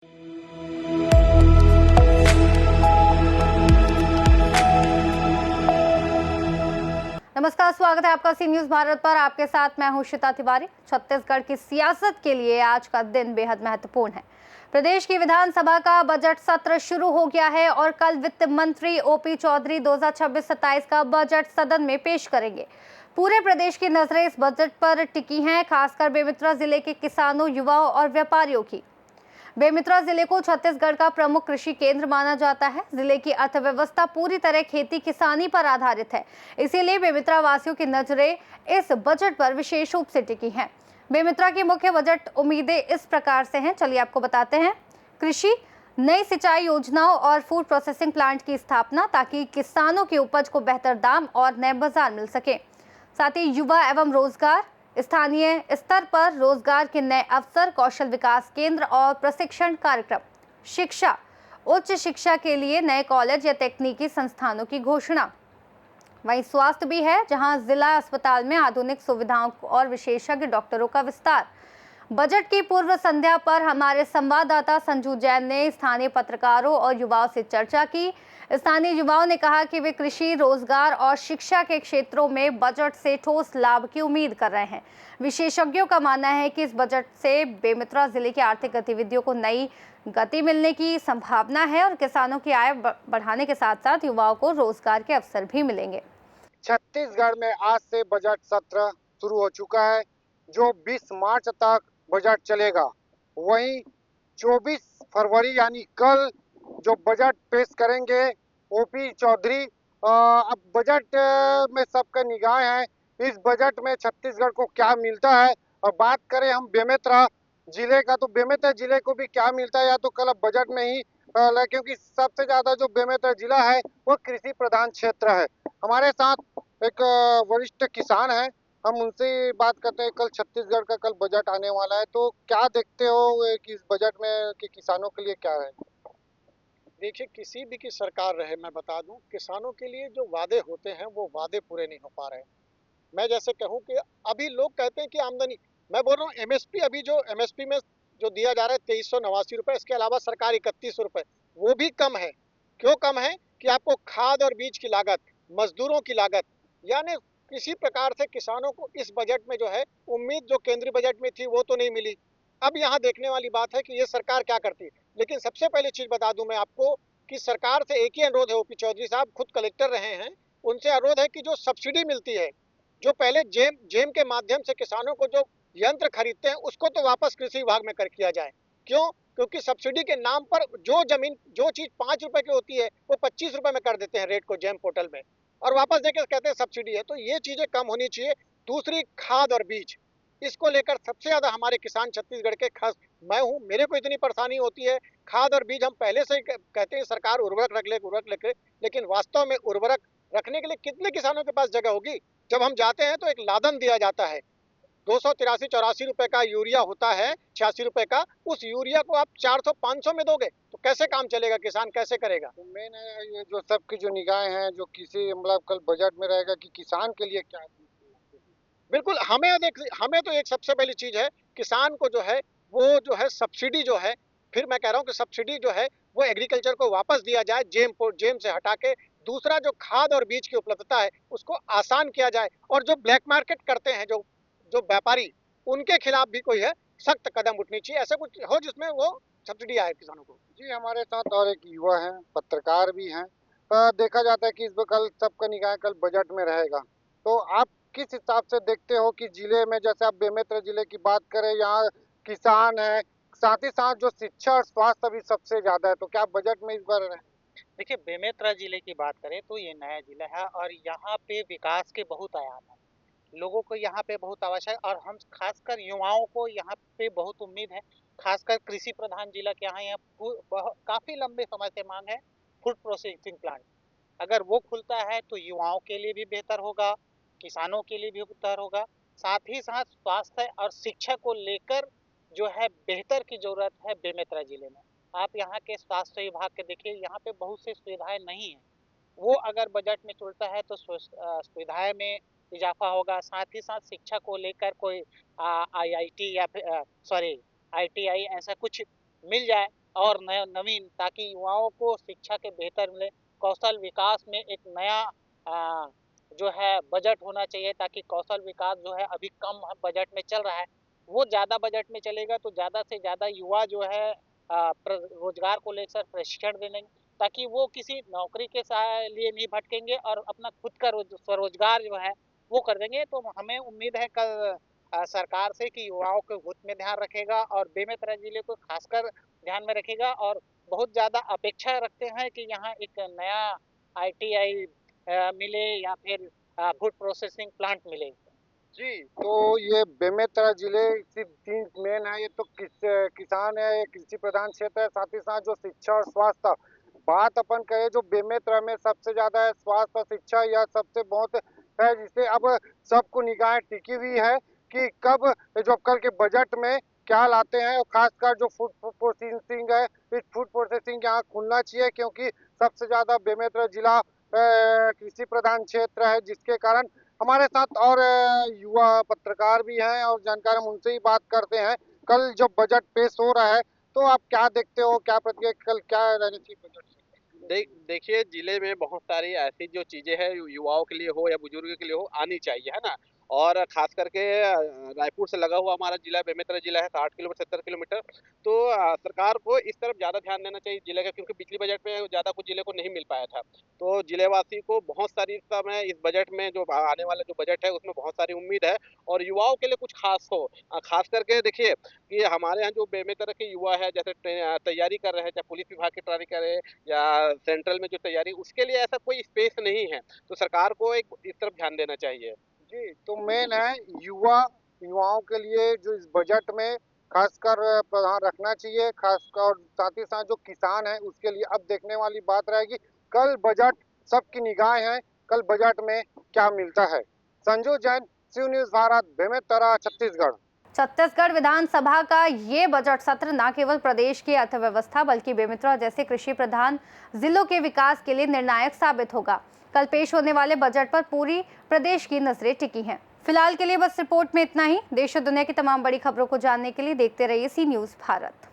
नमस्कार, स्वागत है आपका सी न्यूज भारत पर। आपके साथ मैं हूं श्वेता तिवारी। छत्तीसगढ़ की सियासत के लिए आज का दिन बेहद महत्वपूर्ण है। प्रदेश की विधानसभा का बजट सत्र शुरू हो गया है और कल वित्त मंत्री ओपी चौधरी 2026-27 का बजट सदन में पेश करेंगे। पूरे प्रदेश की नजरें इस बजट पर टिकी हैं, खासकर बेमेतरा जिले के किसानों, युवाओं और व्यापारियों की। बेमेतरा जिले को छत्तीसगढ़ का प्रमुख कृषि केंद्र माना जाता है। जिले की अर्थव्यवस्था पूरी तरह खेती किसानी पर आधारित है, इसीलिए बेमेतरा वासियों की नजरें इस बजट पर विशेष रूप से टिकी हैं। बेमेतरा की मुख्य बजट उम्मीदें इस प्रकार से हैं, चलिए आपको बताते हैं। कृषि, नई सिंचाई योजनाओं और फूड प्रोसेसिंग प्लांट की स्थापना, ताकि किसानों की उपज को बेहतर दाम और नए बाजार मिल सके। साथ ही युवा एवं रोजगार, स्थानीय स्तर पर रोजगार के नए अवसर, कौशल विकास केंद्र और प्रशिक्षण कार्यक्रम। शिक्षा, उच्च शिक्षा के लिए नए कॉलेज या तकनीकी संस्थानों की घोषणा। वहीं स्वास्थ्य भी है, जहां जिला अस्पताल में आधुनिक सुविधाओं और विशेषज्ञ डॉक्टरों का विस्तार। बजट की पूर्व संध्या पर हमारे संवाददाता संजू जैन ने स्थानीय पत्रकारों और युवाओं से चर्चा की। स्थानीय युवाओं ने कहा कि वे कृषि, रोजगार और शिक्षा के क्षेत्रों में बजट से ठोस लाभ की उम्मीद कर रहे हैं। विशेषज्ञों का मानना है कि इस बजट से बेमेतरा जिले की आर्थिक गतिविधियों को नई गति मिलने की संभावना है और किसानों की आय बढ़ाने के साथ साथ युवाओं को रोजगार के अवसर भी मिलेंगे। छत्तीसगढ़ में आज से बजट सत्र शुरू हो चुका है, जो 20 मार्च तक बजट चलेगा। वहीं 24 फरवरी यानी कल जो बजट पेश करेंगे ओपी चौधरी। अब बजट में सबका निगाह है इस बजट में छत्तीसगढ़ को क्या मिलता है। और बात करें हम बेमेतरा जिले का, तो बेमेतरा जिले को भी क्या मिलता है या तो कल अब बजट में ही, क्योंकि सबसे ज्यादा जो बेमेतरा जिला है वो कृषि प्रधान क्षेत्र है। हमारे साथ एक वरिष्ठ किसान है, हम उनसे बात करते हैं। कल छत्तीसगढ़ का कल बजट आने वाला है, तो क्या देखते हो कि इस बजट में कि किसानों के लिए क्या है? देखिए, किसी भी की सरकार रहे, मैं बता दूं, किसानों के लिए जो वादे होते हैं वो वादे पूरे नहीं हो पा रहे हैं। मैं जैसे कहूं कि अभी लोग कहते हैं कि आमदनी, मैं बोल रहा हूँ एमएसपी, अभी जो एमएसपी में जो दिया जा रहा है 2389 रुपए, इसके अलावा सरकार 3100 रुपए, वो भी कम है। क्यों कम है? कि आपको खाद और बीज की लागत, मजदूरों की लागत, यानी किसी प्रकार से किसानों को इस बजट में जो है उम्मीद जो केंद्रीय बजट में थी वो तो नहीं मिली। अब यहाँ देखने वाली बात है कि ये सरकार क्या करती है। लेकिन सबसे पहले चीज बता दूं मैं आपको कि सरकार से एक ही अनुरोध है, ओपी चौधरी साहब खुद कलेक्टर रहे हैं, उनसे अनुरोध है कि जो सब्सिडी मिलती है, जो पहले जेम जेम के माध्यम से किसानों को जो यंत्र खरीदते हैं, उसको तो वापस कृषि विभाग में कर किया जाए। क्यों? क्योंकि सब्सिडी के नाम पर जो जमीन, जो चीज 5 रुपए की होती है वो 25 रुपए में कर देते हैं रेट को जेम पोर्टल में, और वापस देकर कहते हैं सब्सिडी है। तो ये चीजें कम होनी चाहिए। दूसरी, खाद और बीज, इसको लेकर सबसे ज्यादा हमारे किसान छत्तीसगढ़ के, खास मैं हूँ, मेरे को इतनी परेशानी होती है। खाद और बीज हम पहले से ही कहते हैं सरकार उर्वरक रख ले, उर्वरक रख ले, लेकिन वास्तव में उर्वरक रखने के लिए कितने किसानों के पास जगह होगी? जब हम जाते हैं तो एक लादन दिया जाता है, 283-84 रुपए का यूरिया होता है, 86 रुपए का। उस यूरिया को आप 400-500 में दोगे तो कैसे काम चलेगा? किसान कैसे करेगा? तो मेन है ये जो सबकी जो निगाहें हैं, जो किसी मतलब कल बजट में रहेगा कि किसान के लिए क्या है। बिल्कुल, हमें तो एक सबसे पहली चीज है, किसान को जो है वो जो है सब्सिडी जो है, फिर मैं कह रहा हूँ कि सब्सिडी जो है वो एग्रीकल्चर को वापस दिया जाए, जेम से हटा के। दूसरा, जो खाद और बीज की उपलब्धता है उसको आसान किया जाए, और जो ब्लैक मार्केट करते हैं, जो जो व्यापारी, उनके खिलाफ भी कोई है सख्त कदम उठनी चाहिए। ऐसा कुछ हो जिसमें वो सब्सिडी आए किसानों को। जी, हमारे साथ और एक युवा हैं, पत्रकार भी हैं। देखा जाता है कि इस कल सबका निगाह कल बजट में रहेगा, तो आप किस हिसाब से देखते हो कि जिले में, जैसे आप बेमेतरा जिले की बात करें, यहाँ किसान है, साथ ही साथ जो शिक्षा और स्वास्थ्य भी सबसे ज्यादा है, तो क्या बजट में इस बार देखिए, बेमेतरा जिले की बात करें तो ये नया जिला है और यहाँ पे विकास के बहुत आयाम है। लोगों को यहाँ पे बहुत आवश्यक है, और हम खासकर युवाओं को यहाँ पे बहुत उम्मीद है। खासकर कृषि प्रधान जिला के यहाँ काफी लंबे समय से मांग है फूड प्रोसेसिंग प्लांट। अगर वो खुलता है तो युवाओं के लिए भी बेहतर होगा, किसानों के लिए भी बेहतर होगा। साथ ही साथ स्वास्थ्य और शिक्षा को लेकर जो है बेहतर की जरूरत है बेमेतरा जिले में। आप यहाँ के स्वास्थ्य विभाग के देखिए, यहाँ पे बहुत सी सुविधाएं नहीं है। वो अगर बजट में चुनता है तो सुविधाएं में इजाफा होगा। साथ ही साथ शिक्षा को लेकर कोई आईआईटी या फिर सॉरी आईटीआई ऐसा कुछ मिल जाए और नवीन, ताकि युवाओं को शिक्षा के बेहतर मिले। कौशल विकास में एक नया जो है बजट होना चाहिए, ताकि कौशल विकास जो है अभी कम बजट में चल रहा है, वो ज़्यादा बजट में चलेगा तो ज़्यादा से ज़्यादा युवा जो है रोजगार को लेकर प्रशिक्षण देंगे, ताकि वो किसी नौकरी के लिए नहीं भटकेंगे और अपना खुद का स्वरोजगार जो है वो कर देंगे। तो हमें उम्मीद है कल सरकार से कि युवाओं के हित में ध्यान रखेगा और बेमेतरा जिले को खासकर ध्यान में रखेगा, और बहुत ज़्यादा अपेक्षा रखते हैं कि यहाँ एक नया ITI मिले या फिर फूड प्रोसेसिंग प्लांट मिले। जी, तो ये बेमेतरा जिले सिर्फ 3 मेन है, ये तो किसान है, ये कृषि प्रधान क्षेत्र है, साथ ही साथ जो शिक्षा और स्वास्थ्य बात अपन कहें जो बेमेतरा में सबसे ज़्यादा है, स्वास्थ्य और शिक्षा यह सबसे बहुत है, जिसे अब सबको निगाहें टिकी हुई है कि कब जो कल के बजट में क्या लाते हैं, और खासकर जो फूड प्रोसेसिंग है, इस फूड प्रोसेसिंग यहाँ खुलना चाहिए, क्योंकि सबसे ज़्यादा बेमेतरा जिला कृषि प्रधान क्षेत्र है, जिसके कारण हमारे साथ और युवा पत्रकार भी हैं और जानकार, हम उनसे ही बात करते हैं। कल जब बजट पेश हो रहा है तो आप क्या देखते हो, क्या प्रतिक्रिया, कल क्या रहनी चाहिए बजट से? देखिए, जिले में बहुत सारी ऐसी जो चीज़ें हैं युवाओं के लिए हो या बुजुर्गों के लिए हो, आनी चाहिए, है ना? और ख़ास करके रायपुर से लगा हुआ हमारा जिला बेमेतरा जिला है, 60 किलोमीटर 70 किलोमीटर। तो सरकार को इस तरफ ज़्यादा ध्यान देना चाहिए जिले का, क्योंकि पिछली बजट में ज़्यादा कुछ जिले को नहीं मिल पाया था। तो जिलेवासी को बहुत सारी इस समय इस बजट में जो आने वाला जो बजट है उसमें बहुत सारी उम्मीद है, और युवाओं के लिए कुछ ख़ास हो। ख़ास करके देखिए कि हमारे यहाँ जो बेमेतरा के युवा है, जैसे तैयारी कर रहे हैं, चाहे पुलिस विभाग की तैयारी कर रहे हैं या सेंट्रल में जो तैयारी, उसके लिए ऐसा कोई स्पेस नहीं है, तो सरकार को एक इस तरफ ध्यान देना चाहिए। जी, तो मेन है युवाओं के लिए जो इस बजट में खासकर प्रावधान रखना चाहिए, खासकर, और साथ ही साथ जो किसान है उसके लिए अब देखने वाली बात रहेगी कल बजट, सबकी निगाहें हैं कल बजट में क्या मिलता है। संजू जैन, सी न्यूज़ भारत, बेमेतरा, छत्तीसगढ़। छत्तीसगढ़ विधानसभा का ये बजट सत्र न केवल प्रदेश की अर्थव्यवस्था बल्कि बेमेतरा जैसे कृषि प्रधान जिलों के विकास के लिए निर्णायक साबित होगा। कल पेश होने वाले बजट पर पूरी प्रदेश की नजरें टिकी हैं। फिलहाल के लिए बस रिपोर्ट में इतना ही। देश और दुनिया की तमाम बड़ी खबरों को जानने के लिए देखते रहिए सी न्यूज़ भारत।